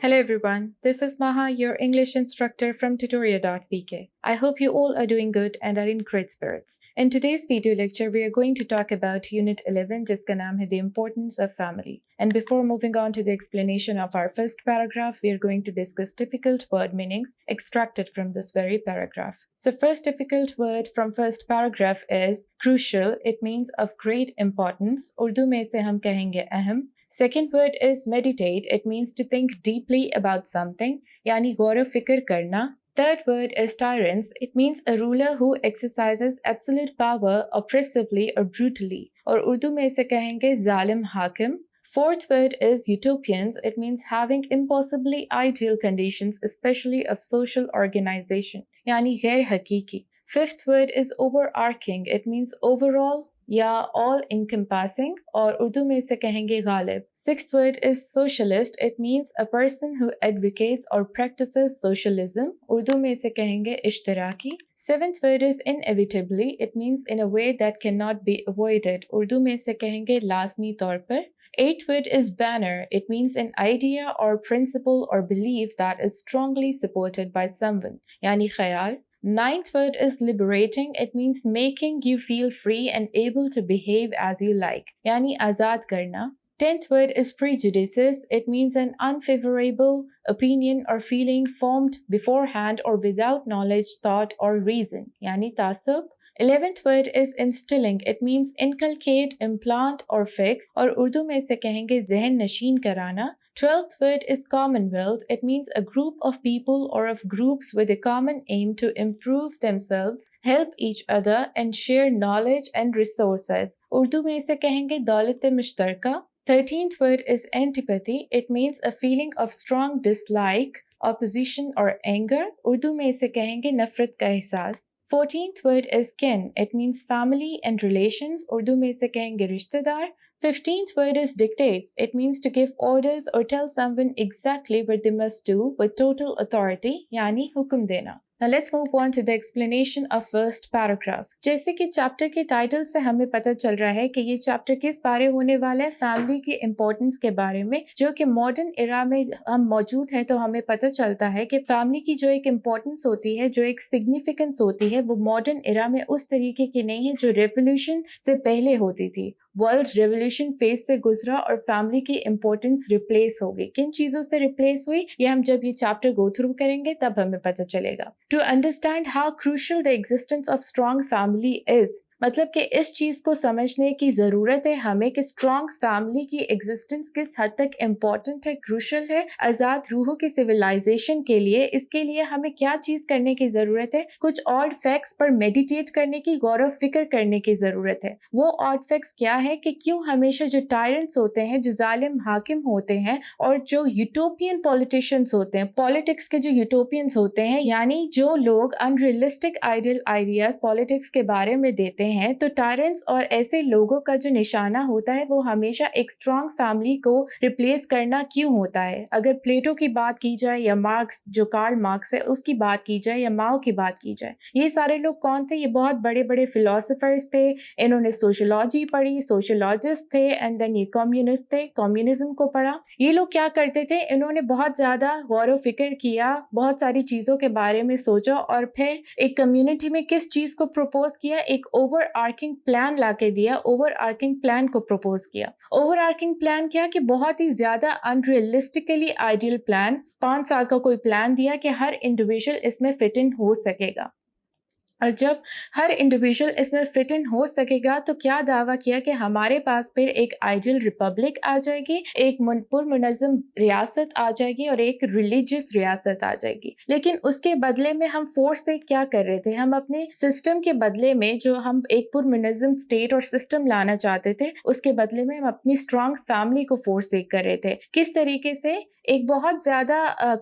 Hello everyone, this is Maha, your English instructor from tutoria.pk. I hope you all are doing good and are in great spirits. In today's video lecture, we are going to talk about Unit 11, jiska naam hai The Importance of Family. And before moving on to the explanation of our first paragraph, we are going to discuss difficult word meanings extracted from this very paragraph. So first difficult word from first paragraph is crucial. It means of great importance. Urdu mein se hum kahenge aham. Second word is meditate. It means to think deeply about something, yani gaurav fikr karna. Third word is tyrants. It means a ruler who exercises absolute power oppressively or brutally. Or Urdu mein se kahenge zalim hakim. Fourth word is utopians. It means having impossibly ideal conditions, especially of social organization, yani ghair hakiki. Fifth word is overarching. It means overall یا all encompassing اور اردو میں اسے کہیں گے غالب. Sixth word is socialist. It means a person who advocates or practices socialism. Urdu میں اسے کہیں گے اشتراکی. Seventh word is inevitably. It means in a way that cannot be avoided. Urdu میں اسے کہیں گے لازمی طور پر. Eighth word is banner. It means an idea or principle or belief that is strongly supported by someone. یعنی خیال. Ninth word is liberating. It means making you feel free and able to behave as you like. Yani azad karna. 10th word is prejudices. It means an unfavorable opinion or feeling formed beforehand or without knowledge, thought or reason. Yani tasub. 11th word is instilling. It means inculcate, implant or fix. اور اردو میں اسے کہیں گے ذہن نشین کرانا. 12th word is commonwealth. It means a group of people or of groups with a common aim to improve themselves, help each other and share knowledge and resources. Urdu میں اسے کہیں گے دولت مشترکہ. 13th word is antipathy. It means a feeling of strong dislike, opposition or anger. Urdu میں اسے کہیں گے نفرت کا احساس. 14th word is kin. It means family and relations. Urdu میں اسے کہیں گے رشتہ دار. 15th word is dictates. It means to give orders or tell someone exactly what they must do with total authority, yani hukum dena. Now let's move on to the explanation of first paragraph. جیسے کہ chapter کے title سے ہمیں پتہ چل رہا ہے کہ یہ چیپٹر کس بارے ہونے والا ہے، فیملی کی امپورٹنس کے بارے میں، جو کہ ماڈرن ایرا میں ہم موجود ہیں تو ہمیں پتہ چلتا ہے کہ فیملی کی جو ایک امپورٹنس ہوتی ہے، جو ایک سگنیفیکنس ہوتی ہے، وہ ماڈرن ایرا میں اس طریقے کی نہیں ہے جو ریولیوشن سے پہلے ہوتی تھی. ورلڈ ریولیوشن فیز سے گزرا اور فیملی کی امپورٹنس ریپلیس ہو گئی. کن چیزوں سے ریپلیس ہوئی یہ ہم جب یہ چیپٹر گو تھرو کریں گے تب ہمیں پتہ چلے گا. To understand how crucial the existence of strong family is, مطلب کہ اس چیز کو سمجھنے کی ضرورت ہے ہمیں کہ اسٹرانگ فیملی کی ایگزسٹنس کس حد تک امپورٹنٹ ہے، کروشل ہے آزاد روحوں کی سویلائزیشن کے لیے. اس کے لیے ہمیں کیا چیز کرنے کی ضرورت ہے، کچھ آڈ فیکٹس پر میڈیٹیٹ کرنے کی، غور و فکر کرنے کی ضرورت ہے. وہ آڈ فیکٹس کیا ہے کہ کیوں ہمیشہ جو ٹائرنٹس ہوتے ہیں، جو ظالم حاکم ہوتے ہیں اور جو یوٹوپین پولیٹیشینس ہوتے ہیں، پالیٹکس کے جو یوٹوپینس ہوتے ہیں، یعنی جو لوگ ان ریئلسٹک آئیڈیل آئیڈیاز پالیٹکس کے بارے میں دیتے ہیں، تو ٹائرنٹس اور ایسے لوگوں کا جو نشانہ ہوتا ہے وہ ہمیشہ ایک اسٹرانگ فیملی کو ریپلیس کرنا کیوں ہوتا ہے. اگر پلیٹو کی بات کی جائے یا مارکس، جو کارل مارکس ہے، اس کی بات کی جائے یا ماؤ کی بات کی جائے، یہ سارے لوگ کون تھے؟ یہ بہت بڑے بڑے فلاسفرز تھے. انہوں نے سوشولوجی پڑھی، سوشولوجسٹ تھے، اینڈ دین یہ کمیونسٹ تھے، کمیونزم کو پڑھا. یہ لوگ کیا کرتے تھے؟ انہوں نے بہت زیادہ غور و فکر کیا، بہت ساری چیزوں کے بارے میں سوچا اور پھر ایک کمیونٹی میں کس چیز کو پروپوز کیا؟ ایک اوور آرکنگ پلان لا کے دیا، اوور آرکنگ پلان کو پروپوز کیا. اوور آرکنگ پلان کیا کہ بہت ہی زیادہ انریئلسٹکلی آئیڈیل پلان، 5 سال کا کوئی پلان دیا کہ ہر انڈیویجول اس میں فٹ ان ہو سکے گا. اور جب ہر انڈیویجول اس میں فٹ ان ہو سکے گا تو کیا دعویٰ کیا کہ ہمارے پاس پھر ایک آئیڈیل ریپبلک آ جائے گی، ایک پر منظم ریاست آ جائے گی اور ایک ریلیجیس ریاست آ جائے گی. لیکن اس کے بدلے میں ہم فورس سے کیا کر رہے تھے؟ ہم اپنے سسٹم کے بدلے میں، جو ہم ایک پر منظم اسٹیٹ اور سسٹم لانا چاہتے تھے، اس کے بدلے میں ہم اپنی اسٹرانگ فیملی کو فورس سے کر رہے تھے. کس طریقے سے؟ ایک بہت زیادہ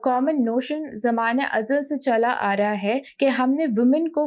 کامن نوشن زمانہ ازل سے چلا آ رہا ہے کہ ہم نے وومن کو